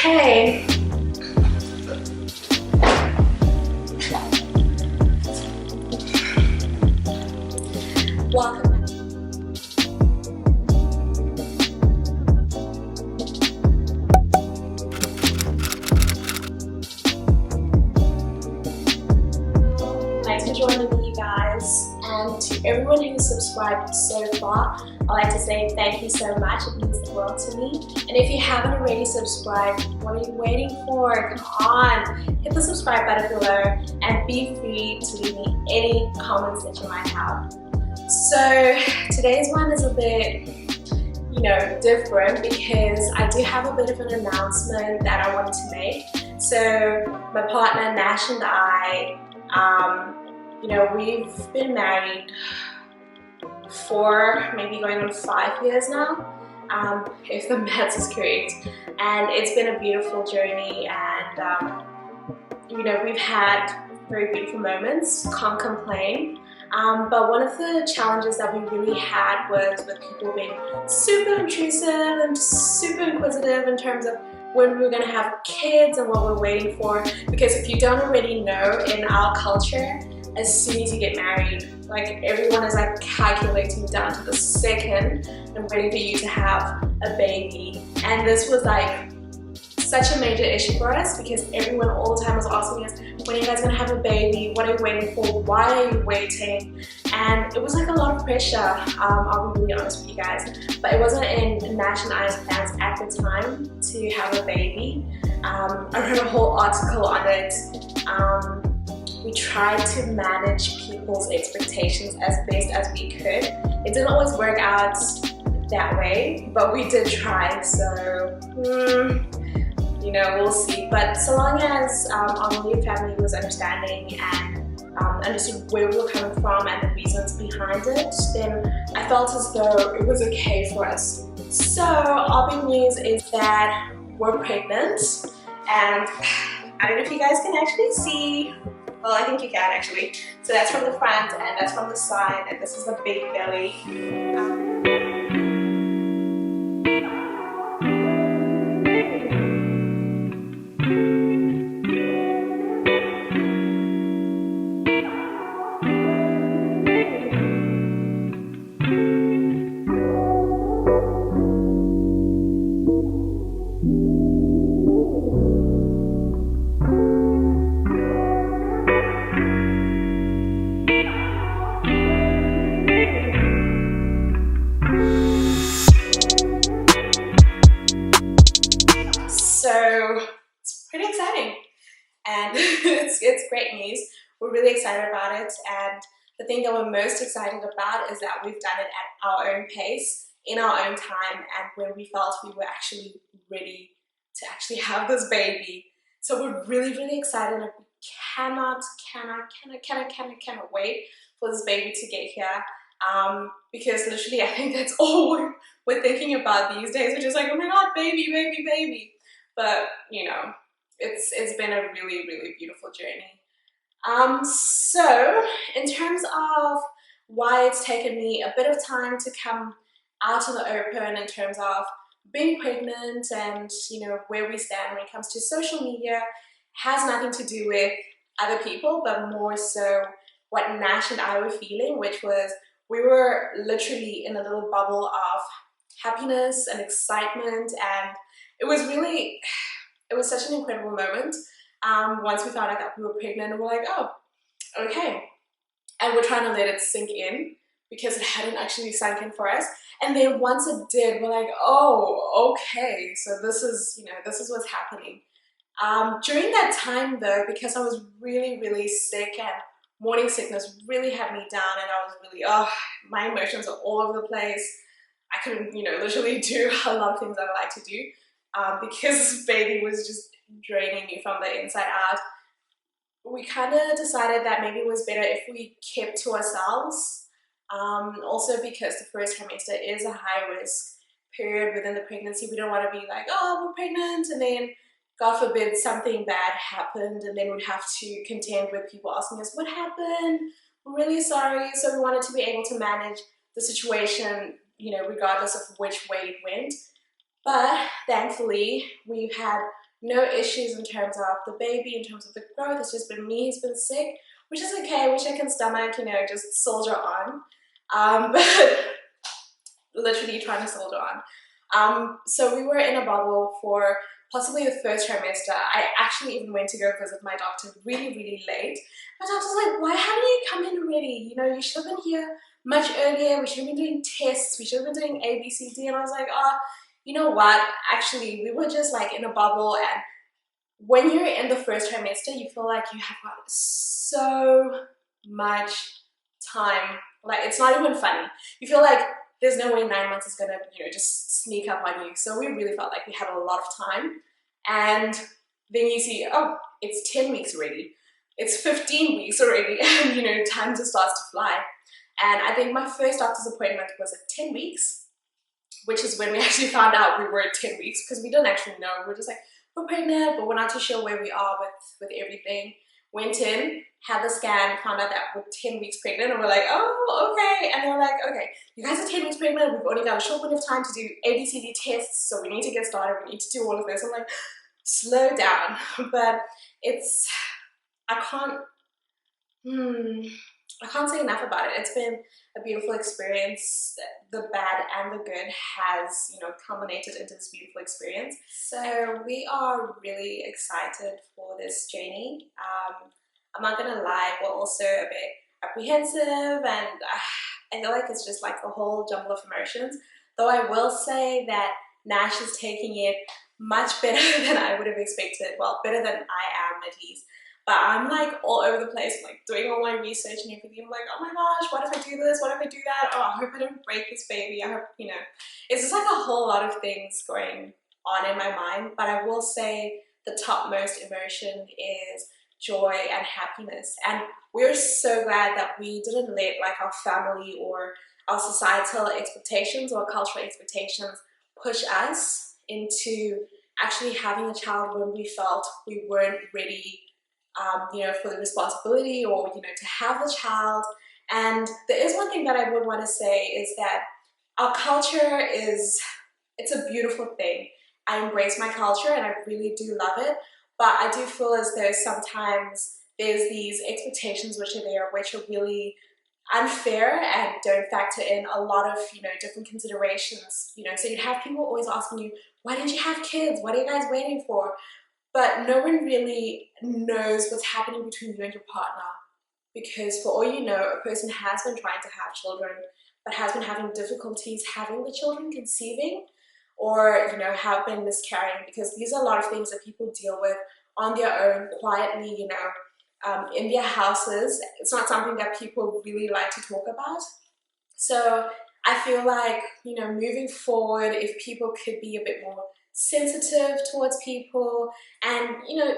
Hey, welcome back. Thanks for joining me, you guys. And to everyone who's subscribed so far, I'd like to say thank you so much. It means the world to me. And if you haven't already subscribed, what are you waiting for? Come on, hit the subscribe button below and be free to leave me any comments that you might have. So today's one is a bit, different because I do have a bit of an announcement that I wanted to make. So my partner Nash and I, we've been married for maybe going on 5 years now, if the maths is correct. And it's been a beautiful journey, and we've had very beautiful moments, can't complain. But one of the challenges that we really had was with people being super intrusive and super inquisitive in terms of when we were going to have kids and what we're waiting for. Because if you don't already know, in our culture, as soon as you get married, like everyone is like calculating down to the second and waiting for you to have a baby. And this was like such a major issue for us because everyone all the time was asking us, when are you guys going to have a baby? What are you waiting for? Why are you waiting? And it was like a lot of pressure, I'll be really honest with you guys. But it wasn't in Nash and I's plans at the time to have a baby. I wrote a whole article on it. We tried to manage people's expectations as best as we could. It didn't always work out that way, but we did try, so we'll see. But so long as our new family was understanding and understood where we were coming from and the reasons behind it, then I felt as though it was okay for us. So our big news is that we're pregnant, and I don't know if you guys can actually see. Well, I think you can actually. So that's from the front and that's from the side, and this is the big belly. So it's pretty exciting, and it's great news. We're really excited about it, and the thing that we're most excited about is that we've done it at our own pace, in our own time, and when we felt we were actually ready to actually have this baby. So we're really, really excited, and we cannot wait for this baby to get here. Because literally I think that's all we're thinking about these days. We're just like, oh my god, baby, baby, baby. But it's been a really, really beautiful journey. So in terms of why it's taken me a bit of time to come out in the open in terms of being pregnant and where we stand when it comes to social media, has nothing to do with other people, but more so what Nash and I were feeling, which was we were literally in a little bubble of happiness and excitement, and it was such an incredible moment. Once we found out that we were pregnant, and we're like, oh, okay. And we're trying to let it sink in because it hadn't actually sunk in for us. And then once it did, we're like, oh, okay. So this is what's happening. During that time though, because I was really, really sick and morning sickness really had me down, and I was really, my emotions are all over the place. I couldn't, literally do a lot of things that I like to do. Because baby was just draining me from the inside out, we kind of decided that maybe it was better if we kept to ourselves. Also because the first trimester is a high risk period within the pregnancy. We don't want to be like, oh, we're pregnant, and then God forbid something bad happened, and then we'd have to contend with people asking us what happened. We're really sorry. So we wanted to be able to manage the situation, regardless of which way it went. But thankfully, we've had no issues in terms of the baby, in terms of the growth. It's just been me who's been sick, which is okay, which I can stomach, you know, just soldier on. But literally trying to soldier on. So we were in a bubble for possibly the first trimester. I actually even went to go visit my doctor really, really late. My doctor's like, why haven't you come in already? You know, you should have been here much earlier. We should have been doing tests. We should have been doing A, B, C, D. And I was like, oh, you know what? Actually, we were just like in a bubble. And when you're in the first trimester, you feel like you have got so much time. Like, it's not even funny. You feel like there's no way 9 months is gonna, you know, just sneak up on you. So we really felt like we had a lot of time. And then you see, oh, it's 10 weeks already. It's 15 weeks already, and you know, time just starts to fly. And I think my first doctor's appointment was at 10 weeks, which is when we actually found out we were at 10 weeks, because we didn't actually know. We were just like, we're pregnant, but we're not too sure where we are with everything. Went in, had the scan, found out that we're 10 weeks pregnant, and we're like, oh, okay. And they were like, okay, you guys are 10 weeks pregnant, we've only got a short amount of time to do ABCD tests, so we need to get started, we need to do all of this. I'm like, slow down. But it's, I can't say enough about it. It's been a beautiful experience. The bad and the good has, you know, culminated into this beautiful experience. So we are really excited for this journey. I'm not gonna lie, we're also a bit apprehensive, and I feel like it's just like a whole jumble of emotions. Though I will say that Nash is taking it much better than I would have expected. Well, better than I am at least. But I'm like all over the place, like doing all my research and everything. I'm like, oh my gosh, what if I do this? What if I do that? Oh, I hope I don't break this baby. I hope, you know, it's just like a whole lot of things going on in my mind. But I will say the topmost emotion is joy and happiness. And we're so glad that we didn't let like our family or our societal expectations or cultural expectations push us into actually having a child when we felt we weren't ready, you know, for the responsibility, or, you know, to have the child. And there is one thing that I would want to say is that our culture is, it's a beautiful thing. I embrace my culture and I really do love it, but I do feel as though sometimes there's these expectations which are there, which are really unfair and don't factor in a lot of, you know, different considerations. You know, so you'd have people always asking you, why didn't you have kids? What are you guys waiting for? But no one really knows what's happening between you and your partner, because for all you know, a person has been trying to have children but has been having difficulties having the children, conceiving, or, you know, have been miscarrying, because these are a lot of things that people deal with on their own, quietly, you know, in their houses. It's not something that people really like to talk about. So I feel like, you know, moving forward, if people could be a bit more sensitive towards people and, you know,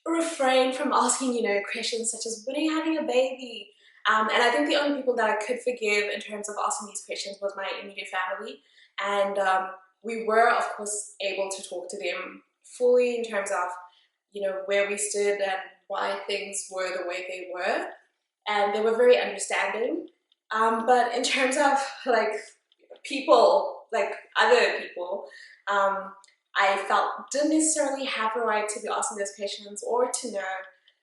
refrain from asking, you know, questions such as, when are you having a baby? And I think the only people that I could forgive in terms of asking these questions was my immediate family. And we were, of course, able to talk to them fully in terms of, you know, where we stood and why things were the way they were. And they were very understanding. But in terms of like people, like other people, I felt didn't necessarily have the right to be asking those questions or to know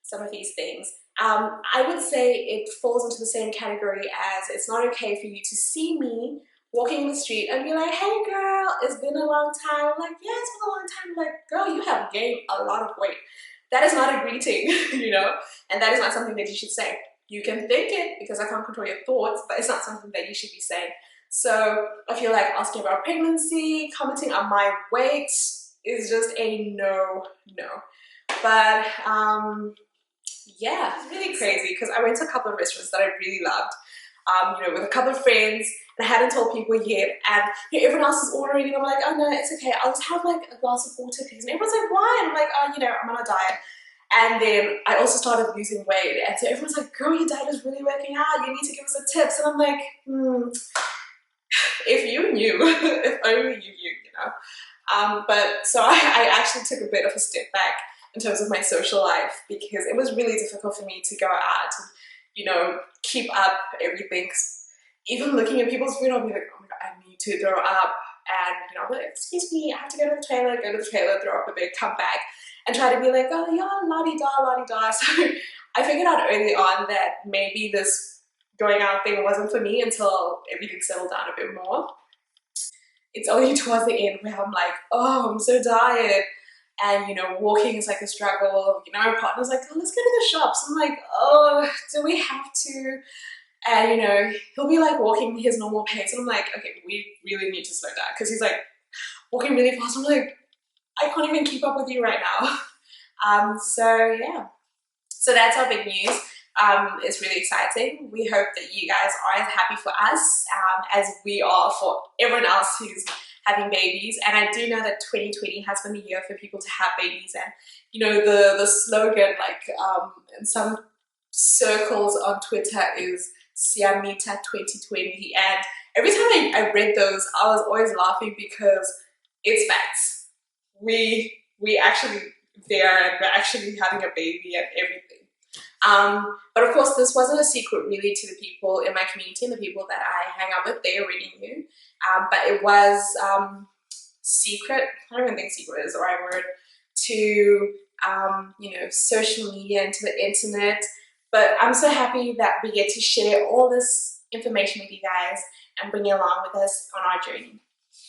some of these things. I would say it falls into the same category as it's not okay for you to see me walking the street and be like, hey girl, it's been a long time. I'm like, yeah, it's been a long time. I'm like, girl, you have gained a lot of weight. That is not a greeting, you know, and that is not something that you should say. You can think it because I can't control your thoughts, but it's not something that you should be saying. So I feel like asking about pregnancy, commenting on my weight is just a no. But yeah, it's really crazy because I went to a couple of restaurants that I really loved, you know, with a couple of friends, and I hadn't told people yet, and you know, everyone else is ordering, and I'm like, oh no, it's okay, I'll just have like a glass of water, please. And everyone's like, why? And I'm like, oh, you know, I'm on a diet. And then I also started losing weight, and so everyone's like, girl, your diet is really working out, you need to give us the tips. And I'm like, if you knew, if only you knew, you know. But so I actually took a bit of a step back in terms of my social life, because it was really difficult for me to go out and, you know, keep up everything. Even looking at people's food, I'll be like, oh my god, I need to throw up. and you know, I'm like, excuse me, I have to go to the toilet, throw up a big, come back, and try to be like, oh yeah, la-di-da, la-di-da. So I figured out early on that maybe this going out thing wasn't for me until everything settled down a bit more. It's only towards the end where I'm like, oh, I'm so tired. And, you know, walking is like a struggle. You know, my partner's like, oh, let's go to the shops. I'm like, oh, do we have to? And, you know, he'll be like walking his normal pace. And I'm like, okay, we really need to slow down. Because he's like walking really fast. I'm like, I can't even keep up with you right now. So, yeah. So that's our big news. It's really exciting. We hope that you guys are as happy for us as we are for everyone else who's having babies. And I do know that 2020 has been the year for people to have babies. And you know, the slogan, like in some circles on Twitter, is Siamita 2020. And every time I read those, I was always laughing because it's facts. We actually there, and we're actually having a baby and everything. But of course, this wasn't a secret really to the people in my community and the people that I hang out with. They already knew. But it was secret, I don't even think secret is the right word, to you know, social media and to the internet. But I'm so happy that we get to share all this information with you guys and bring you along with us on our journey.